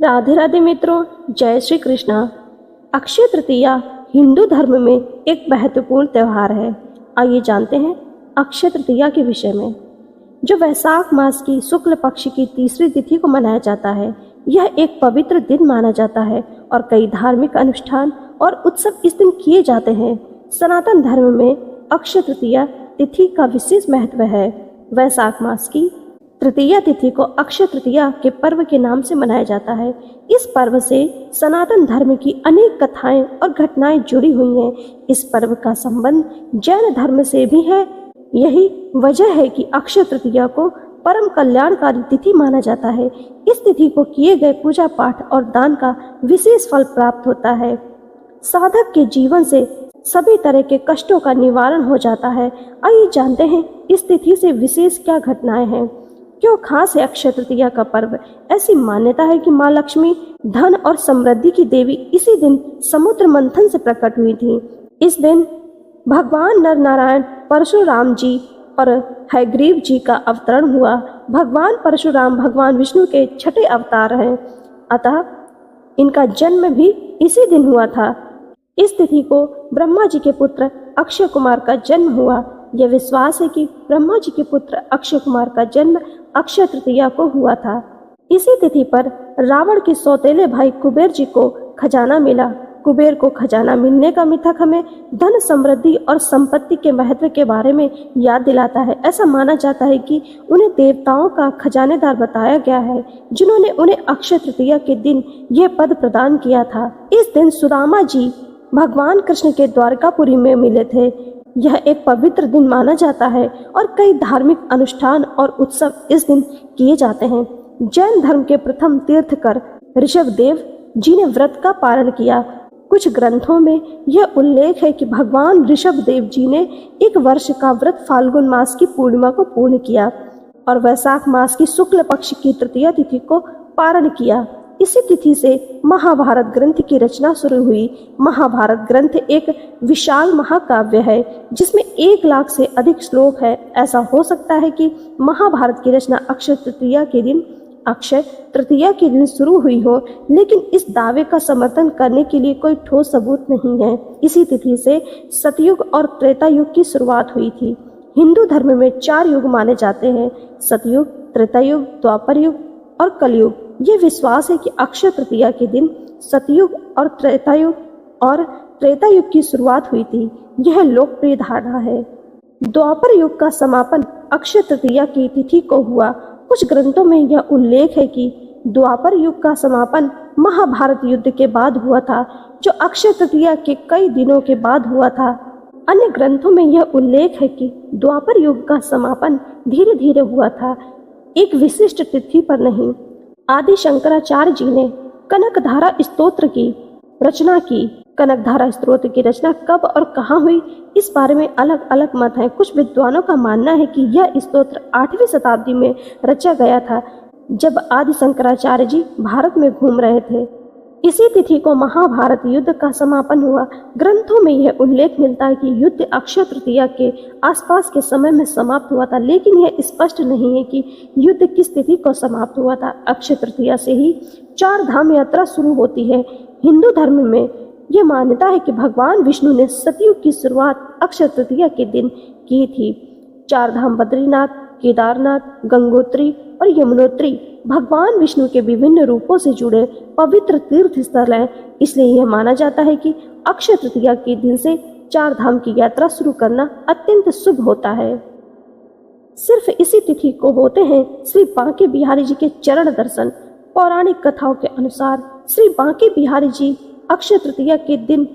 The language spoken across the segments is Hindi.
राधे राधे मित्रों, जय श्री कृष्णा। अक्षय तृतीया हिंदू धर्म में एक महत्वपूर्ण त्यौहार है। आइए जानते हैं अक्षय तृतीया के विषय में। जो वैशाख मास की शुक्ल पक्ष की तीसरी तिथि को मनाया जाता है, यह एक पवित्र दिन माना जाता है और कई धार्मिक अनुष्ठान और उत्सव इस दिन किए जाते हैं। सनातन धर्म में अक्षय तृतीया तिथि का विशेष महत्व है। वैशाख मास की तृतीया तिथि को अक्षय तृतीया के पर्व के नाम से मनाया जाता है। इस पर्व से सनातन धर्म की अनेक कथाएं और घटनाएं जुड़ी हुई हैं। इस पर्व का संबंध जैन धर्म से भी है। यही वजह है कि अक्षय तृतीया को परम कल्याणकारी तिथि माना जाता है। इस तिथि को किए गए पूजा पाठ और दान का विशेष फल प्राप्त होता है। साधक के जीवन से सभी तरह के कष्टों का निवारण हो जाता है। आइए जानते हैं इस तिथि से विशेष क्या घटनाएं हैं। क्यों खास है अक्षय तृतीया का पर्व? ऐसी मान्यता है कि माँ लक्ष्मी धन और समृद्धि की देवी इसी दिन समुद्र मंथन से प्रकट हुई थी। इस दिन भगवान नर नारायण परशुराम जी और हयग्रीव जी का अवतरण हुआ। भगवान परशुराम भगवान विष्णु के छठे अवतार हैं, अतः इनका जन्म भी इसी दिन हुआ था। इस तिथि को ब्रह्मा जी के पुत्र अक्षय कुमार का जन्म हुआ। यह विश्वास है कि ब्रह्मा जी के पुत्र अक्षय कुमार का जन्म अक्षय तृतीया को हुआ था। इसी तिथि पर रावण के सौतेले भाई कुबेर जी को खजाना मिला। कुबेर को खजाना मिलने का मिथक हमें धन समृद्धि और संपत्ति के महत्व के बारे में याद दिलाता है। ऐसा माना जाता है कि उन्हें देवताओं का खजानेदार बताया गया है, जिन्होंने उन्हें अक्षय तृतीया के दिन यह पद प्रदान किया था। इस दिन सुदामा जी भगवान कृष्ण के द्वारकापुरी में मिले थे। यह एक पवित्र दिन माना जाता है और कई धार्मिक अनुष्ठान और उत्सव इस दिन किए जाते हैं। जैन धर्म के प्रथम तीर्थकर ऋषभदेव जी ने व्रत का पालन किया। कुछ ग्रंथों में यह उल्लेख है कि भगवान ऋषभदेव जी ने एक वर्ष का व्रत फाल्गुन मास की पूर्णिमा को पूर्ण किया और वैशाख मास की शुक्ल पक्ष की तृतीया तिथि को पारण किया। इसी तिथि से महाभारत ग्रंथ की रचना शुरू हुई। महाभारत ग्रंथ एक विशाल महाकाव्य है जिसमें 1 लाख से अधिक श्लोक है। ऐसा हो सकता है कि महाभारत की रचना अक्षय तृतीया के दिन शुरू हुई हो, लेकिन इस दावे का समर्थन करने के लिए कोई ठोस सबूत नहीं है। इसी तिथि से सतयुग और त्रेता युग की शुरुआत हुई थी। हिंदू धर्म में 4 युग माने जाते हैं: सतयुग, त्रेता युग, द्वापर युग और कलयुग। ये विश्वास है कि अक्षय तृतीया के दिन सतयुग और त्रेता युग की शुरुआत हुई थी। यह लोकप्रिय धारणा है। द्वापर युग का समापन अक्षय तृतीया की तिथि को हुआ। कुछ ग्रंथों में यह उल्लेख है कि द्वापर युग का समापन महाभारत युद्ध के बाद हुआ था, जो अक्षय तृतीया के कई दिनों के बाद हुआ था। अन्य ग्रंथों में यह उल्लेख है कि द्वापर युग का समापन धीरे धीरे हुआ था, एक विशिष्ट तिथि पर नहीं। आदि शंकराचार्य जी ने कनकधारा स्तोत्र की रचना की। कनकधारा स्तोत्र की रचना कब और कहाँ हुई, इस बारे में अलग अलग मत हैं। कुछ विद्वानों का मानना है कि यह स्तोत्र 8वीं शताब्दी में रचा गया था, जब आदि शंकराचार्य जी भारत में घूम रहे थे। इसी तिथि को महाभारत युद्ध का समापन हुआ। ग्रंथों में यह उल्लेख मिलता है कि युद्ध अक्षय तृतीया के आसपास के समय में समाप्त हुआ था, लेकिन यह स्पष्ट नहीं है कि युद्ध किस तिथि को समाप्त हुआ था। अक्षय तृतीया से ही 4 धाम यात्रा शुरू होती है। हिंदू धर्म में यह मान्यता है कि भगवान विष्णु ने सतयुग की शुरुआत अक्षय तृतीया के दिन की थी। 4 धाम बद्रीनाथ, केदारनाथ, गंगोत्री और यमुनोत्री भगवान विष्णु के विभिन्न रूपों से जुड़े पवित्र तीर्थ स्थल हैं। इसलिए यह माना जाता है कि अक्षय तृतीया के दिन से 4 धाम की यात्रा शुरू करना अत्यंत शुभ होता है। सिर्फ इसी तिथि को होते हैं श्री बांके बिहारी जी के चरण दर्शन। पौराणिक कथाओं के अनुसार श्री बांके बिहारी जी अक्षय तृतीया के दिन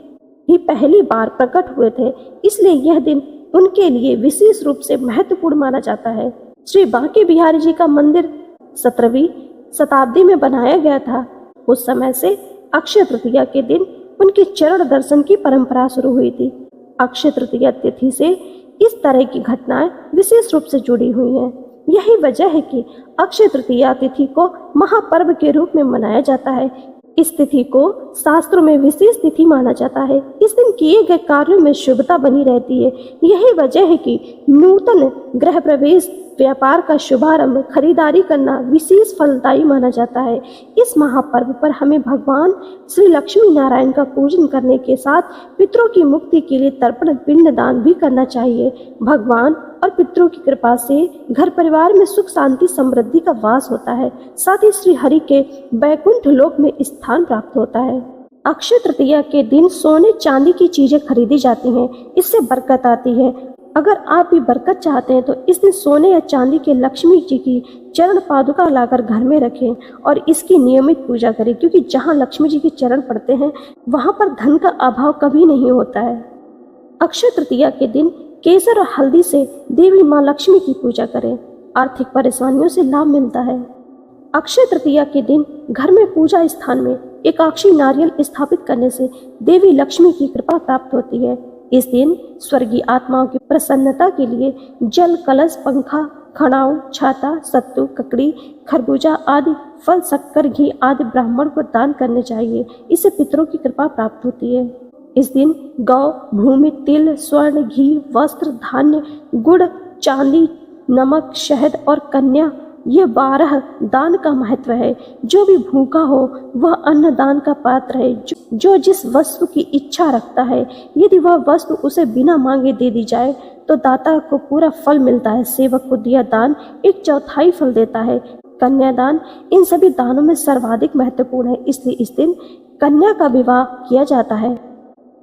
ही पहली बार प्रकट हुए थे, इसलिए यह दिन उनके लिए विशेष रूप से महत्वपूर्ण माना जाता है। श्री बांके बिहारी जी का मंदिर 17वीं शताब्दी में बनाया गया था। उस समय से अक्षय तृतीया के दिन उनके चरण दर्शन की परंपरा शुरू हुई थी। अक्षय तृतीया तिथि से इस तरह की घटनाएं विशेष रूप से जुड़ी हुई हैं। यही वजह है कि अक्षय तृतीया तिथि को महापर्व के रूप में मनाया जाता है। इस तिथि को शास्त्रों में विशेष तिथि माना जाता है। इस दिन किए गए कार्यों में शुभता बनी रहती है। यही वजह है कि नूतन गृह प्रवेश, व्यापार का शुभारंभ, खरीदारी करना विशेष फलदायी माना जाता है। इस महापर्व पर हमें भगवान श्री लक्ष्मी नारायण का पूजन करने के साथ पितरों की मुक्ति के लिए तर्पण पिंड दान भी करना चाहिए। भगवान और पितरों की कृपा से घर परिवार में सुख शांति समृद्धि का वास होता है। साथ ही श्री हरि के वैकुंठ लोक में स्थान प्राप्त होता है। अक्षय तृतीया के दिन सोने चांदी की चीजें खरीदी जाती हैं। इससे बरकत आती है। अगर आप भी बरकत चाहते हैं तो इस दिन सोने या चांदी के लक्ष्मी जी की चरण पादुका लाकर घर में रखें और इसकी नियमित पूजा करें, क्योंकि जहाँ लक्ष्मी जी के चरण पड़ते हैं वहाँ पर धन का अभाव कभी नहीं होता है। अक्षय तृतीया के दिन केसर और हल्दी से देवी माँ लक्ष्मी की पूजा करें। आर्थिक परेशानियों से लाभ मिलता है। अक्षय तृतीया के दिन घर में पूजा स्थान में एकाक्षी नारियल स्थापित करने से देवी लक्ष्मी की कृपा प्राप्त होती है। इस दिन स्वर्गीय आत्माओं की प्रसन्नता के लिए जल, कलश, पंखा, खड़ाऊ, छाता, सत्तू, ककड़ी, खरबूजा आदि फल, शक्कर, घी आदि ब्राह्मण को दान करने चाहिए। इससे पितरों की कृपा प्राप्त होती है। इस दिन गौ, भूमि, तिल, स्वर्ण, घी, वस्त्र, धान्य, गुड़, चांदी, नमक, शहद और कन्या, ये 12 दान का महत्व है। जो भी भूखा हो वह अन्न दान का पात्र है। जो जिस वस्तु की इच्छा रखता है, यदि वह वस्तु उसे बिना मांगे दे दी जाए तो दाता को पूरा फल मिलता है। सेवक को दिया दान 1/4 फल देता है। कन्यादान इन सभी दानों में सर्वाधिक महत्वपूर्ण है, इसलिए इस दिन कन्या का विवाह किया जाता है।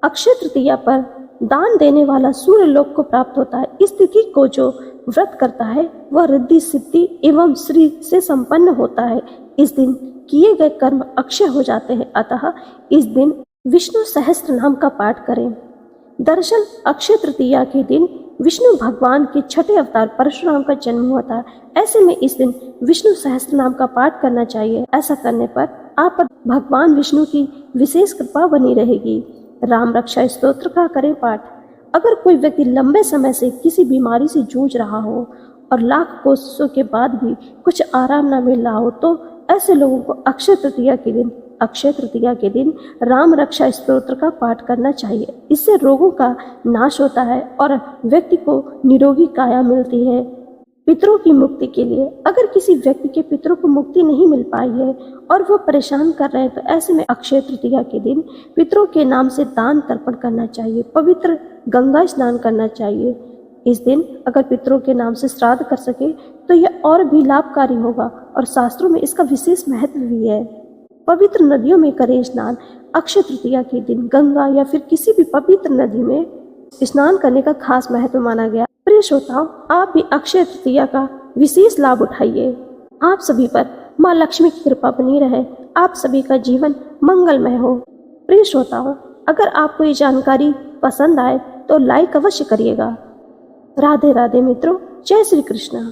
अक्षय तृतीया पर दान देने वाला सूर्य लोक को प्राप्त होता है। इस तिथि को जो व्रत करता है वह रिद्धि, सिद्धि एवं श्री से संपन्न होता है। इस दिन किए गए कर्म अक्षय हो जाते हैं। अतः इस दिन विष्णु सहस्त्र नाम का पाठ करें। दरअसल अक्षय तृतीया के दिन विष्णु भगवान के छठे अवतार परशुराम का जन्म हुआ था। ऐसे में इस दिन विष्णु सहस्त्र नाम का पाठ करना चाहिए। ऐसा करने पर आप पर भगवान विष्णु की विशेष कृपा बनी रहेगी। राम रक्षा स्तोत्र का करें पाठ। अगर कोई व्यक्ति लंबे समय से किसी बीमारी से जूझ रहा हो और लाख कोशिशों के बाद भी कुछ आराम न मिल रहा हो तो ऐसे लोगों को अक्षय तृतीया के दिन राम रक्षा स्तोत्र का पाठ करना चाहिए। इससे रोगों का नाश होता है और व्यक्ति को निरोगी काया मिलती है। पितरों की मुक्ति के लिए अगर किसी व्यक्ति के पितरों को मुक्ति नहीं मिल पाई है और वह परेशान कर रहे हैं तो ऐसे में अक्षय तृतीया के दिन पितरों के नाम से दान तर्पण करना चाहिए। पवित्र गंगा स्नान करना चाहिए। इस दिन अगर पितरों के नाम से श्राद्ध कर सके तो यह और भी लाभकारी होगा और शास्त्रों में इसका विशेष महत्व भी है। पवित्र नदियों में करें स्नान। अक्षय तृतीया के दिन गंगा या फिर किसी भी पवित्र नदी में स्नान करने का खास महत्व माना गया। प्रिय श्रोताओ, आप भी अक्षय तृतीया का विशेष लाभ उठाइए। आप सभी पर माँ लक्ष्मी की कृपा बनी रहे। आप सभी का जीवन मंगलमय हो। प्रिय श्रोताओ, अगर आपको ये जानकारी पसंद आए तो लाइक अवश्य करिएगा। राधे राधे मित्रों, जय श्री कृष्ण।